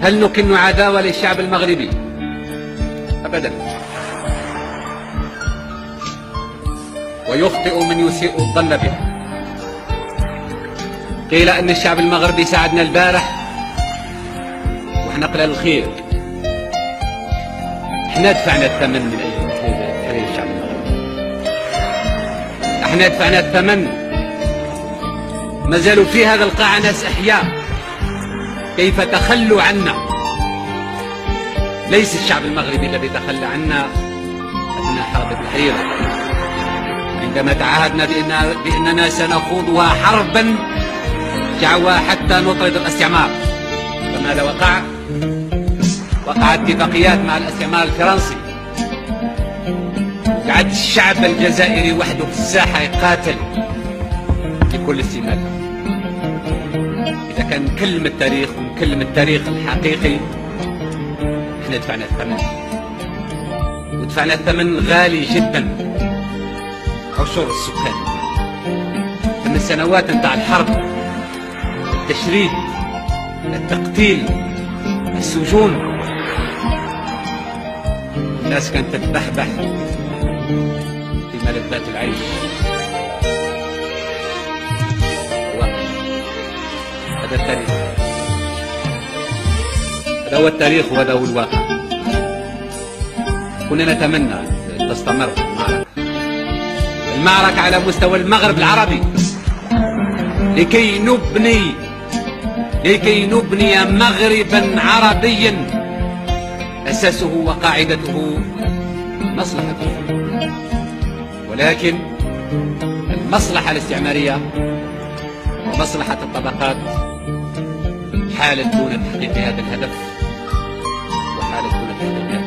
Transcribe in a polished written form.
هل نكن عداوة للشعب المغربي؟ أبدا. ويخطئ من يسيء الظن به. قيل أن الشعب المغربي ساعدنا البارح وإحنا قلال الخير. إحنا دفعنا الثمن من أجل تحرير الشعب المغربي. إحنا دفعنا الثمن. ما زالوا في هذا القاعة ناس أحياء كيف تخلوا عنا. ليس الشعب المغربي الذي تخلى عنا أثناء حرب التحرير، عندما تعهدنا بأننا سنخوضها حربا شعوها حتى نطرد الاستعمار. فماذا وقع؟ وقع اتفاقيات مع الاستعمار الفرنسي، قعد الشعب الجزائري وحده في الساحة يقاتل لكل استماتة. إذا كان نكلم التاريخ ونكلم التاريخ الحقيقي، احنا دفعنا الثمن، ودفعنا الثمن غالي جدا. عشور السكان من السنوات نتاع الحرب، التشريد، التقتيل، السجون. الناس كانت تتبحبح في ملذات العيش. هذا التاريخ، هذا هو التاريخ وهذا هو الواقع. كنا نتمنى أن تستمر المعركة على مستوى المغرب العربي لكي نبني مغربا عربيا أساسه وقاعدته مصلحته. ولكن المصلحة الاستعمارية ومصلحة الطبقات حالت دون تحقيق هذا الهدف، وحالت دون تحقيق